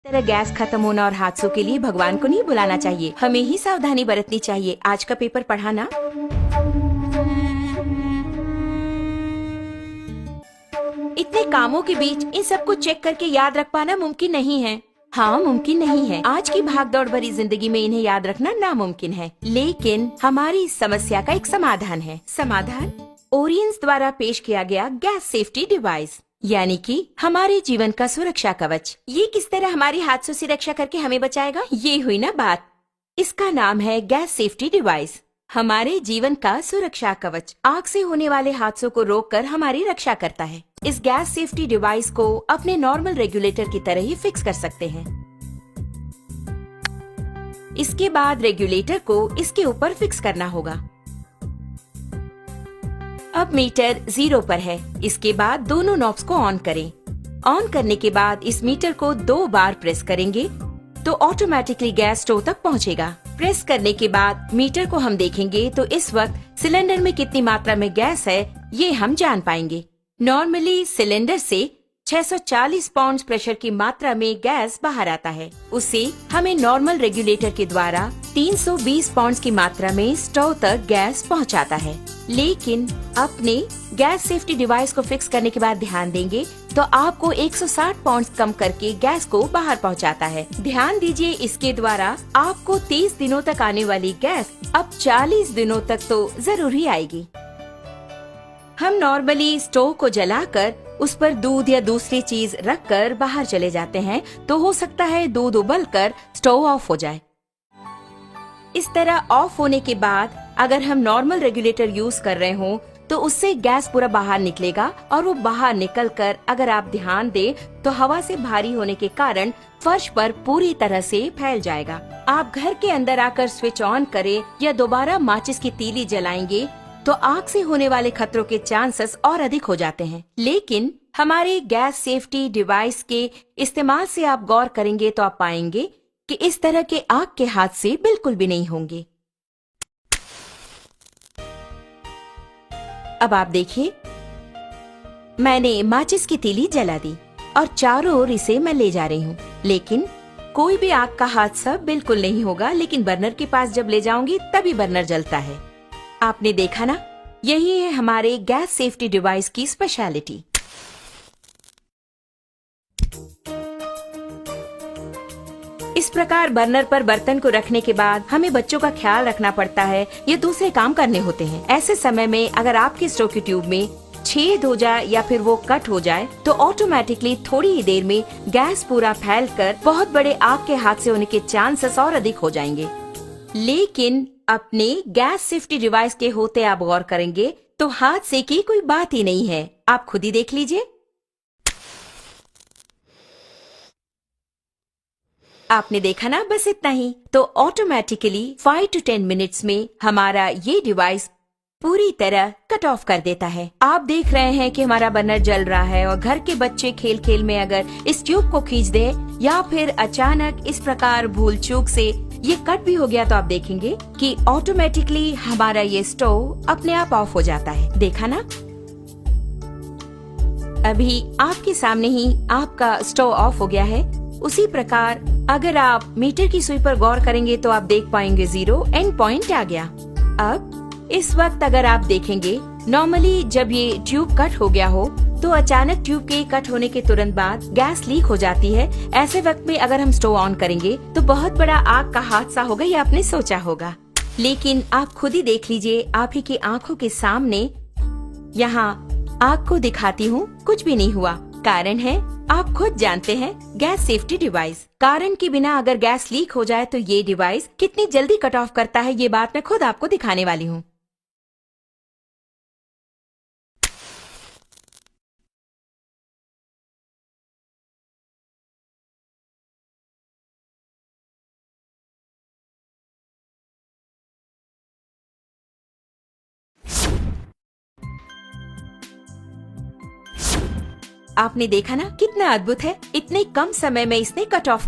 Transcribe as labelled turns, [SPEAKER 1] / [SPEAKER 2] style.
[SPEAKER 1] तरह गैस खत्म होना और हादसों के लिए भगवान को नहीं बुलाना चाहिए, हमें ही सावधानी बरतनी चाहिए। आज का पेपर पढ़ा ना? इतने कामों के बीच इन सबको चेक करके याद रख पाना मुमकिन नहीं है। हाँ, मुमकिन नहीं है। आज की भागदौड़ भरी जिंदगी में इन्हें याद रखना नामुमकिन है, लेकिन हमारी इस समस्या का एक समाधान है। समाधान ओरियंस द्वारा पेश किया गया गैस सेफ्टी डिवाइस, यानी कि हमारे जीवन का सुरक्षा कवच। ये किस तरह हमारी हादसों से रक्षा करके हमें बचाएगा, ये हुई ना बात। इसका नाम है गैस सेफ्टी डिवाइस। हमारे जीवन का सुरक्षा कवच आग से होने वाले हादसों को रोककर हमारी रक्षा करता है। इस गैस सेफ्टी डिवाइस को अपने नॉर्मल रेगुलेटर की तरह ही फिक्स कर सकते हैं। इसके बाद रेगुलेटर को इसके ऊपर फिक्स करना होगा। अब मीटर 0 पर है। इसके बाद दोनों नॉब्स को ऑन करें। ऑन करने के बाद इस मीटर को 2 बार प्रेस करेंगे तो ऑटोमेटिकली गैस स्टोव तक पहुंचेगा। प्रेस करने के बाद मीटर को हम देखेंगे तो इस वक्त सिलेंडर में कितनी मात्रा में गैस है ये हम जान पाएंगे। नॉर्मली सिलेंडर से 640 पाउंड प्रेशर की मात्रा में गैस बाहर आता है। उसे हमें नॉर्मल रेगुलेटर के द्वारा 320 पाउंड की मात्रा में स्टोव तक गैस पहुंचाता है। लेकिन अपने गैस सेफ्टी डिवाइस को फिक्स करने के बाद ध्यान देंगे तो आपको 160 पाउंड कम करके गैस को बाहर पहुंचाता है। ध्यान दीजिए, इसके द्वारा आपको 30 दिनों तक आने वाली गैस अब 40 दिनों तक तो जरूर ही आएगी। हम नॉर्मली स्टोव को जलाकर उस पर दूध या दूसरी चीज रखकर बाहर चले जाते हैं तो हो सकता है दूध उबलकर स्टोव ऑफ हो जाए। इस तरह ऑफ होने के बाद अगर हम नॉर्मल रेगुलेटर यूज कर रहे हों तो उससे गैस पूरा बाहर निकलेगा और वो बाहर निकलकर अगर आप ध्यान दें तो हवा से भारी होने के कारण फर्श पर पूरी तरह से फैल जाएगा। आप घर के अंदर आकर स्विच ऑन करें या दोबारा माचिस की तीली जलाएंगे तो आग से होने वाले खतरों के चांसेस और अधिक हो जाते हैं। लेकिन हमारे गैस सेफ्टी डिवाइस के इस्तेमाल से आप गौर करेंगे तो आप पाएंगे कि इस तरह के आग के हादसे बिल्कुल भी नहीं होंगे। अब आप देखिए, मैंने माचिस की तीली जला दी और चारों ओर इसे मैं ले जा रही हूँ, लेकिन कोई भी आग का हादसा बिल्कुल नहीं होगा। लेकिन बर्नर के पास जब ले जाऊंगी तभी बर्नर जलता है। आपने देखा ना, यही है हमारे गैस सेफ्टी डिवाइस की स्पेशलिटी। इस प्रकार बर्नर पर बर्तन को रखने के बाद हमें बच्चों का ख्याल रखना पड़ता है या दूसरे काम करने होते हैं। ऐसे समय में अगर आपके स्टोव की ट्यूब में छेद हो जाए या फिर वो कट हो जाए तो ऑटोमेटिकली थोड़ी ही देर में गैस पूरा फैलकर बहुत बड़े आग के हादसे होने के चांसेस और अधिक हो जाएंगे। लेकिन अपने गैस सेफ्टी डिवाइस के होते आप गौर करेंगे तो हादसे की कोई बात ही नहीं है। आप खुद ही देख लीजिए। आपने देखा ना, बस इतना ही। तो ऑटोमेटिकली 5 to 10 मिनट्स में हमारा ये डिवाइस पूरी तरह कट ऑफ कर देता है। आप देख रहे हैं कि हमारा बर्नर जल रहा है और घर के बच्चे खेल खेल में अगर इस ट्यूब को खींच दे या फिर अचानक इस प्रकार भूल चूक से ये कट भी हो गया तो आप देखेंगे कि ऑटोमेटिकली हमारा ये स्टोव अपने आप ऑफ हो जाता है। देखा ना, अभी आपके सामने ही आपका स्टोव ऑफ हो गया है। उसी प्रकार अगर आप मीटर की सुई पर गौर करेंगे तो आप देख पाएंगे 0 एंड पॉइंट आ गया। अब इस वक्त अगर आप देखेंगे, नॉर्मली जब ये ट्यूब कट हो गया हो तो अचानक ट्यूब के कट होने के तुरंत बाद गैस लीक हो जाती है। ऐसे वक्त में अगर हम स्टोव ऑन करेंगे तो बहुत बड़ा आग का हादसा होगा, ये आपने सोचा होगा। लेकिन आप खुद ही देख लीजिए, आप ही की आंखों के सामने यहाँ आग को दिखाती हूँ, कुछ भी नहीं हुआ। कारण है, आप खुद जानते हैं, गैस सेफ्टी डिवाइस। कारण के बिना अगर गैस लीक हो जाए तो ये डिवाइस कितनी जल्दी कट ऑफ करता है, ये बात मैं खुद आपको दिखाने वाली हूँ। आपने देखा ना, कितना अद्भुत है। इतने कम समय में इसने कट ऑफ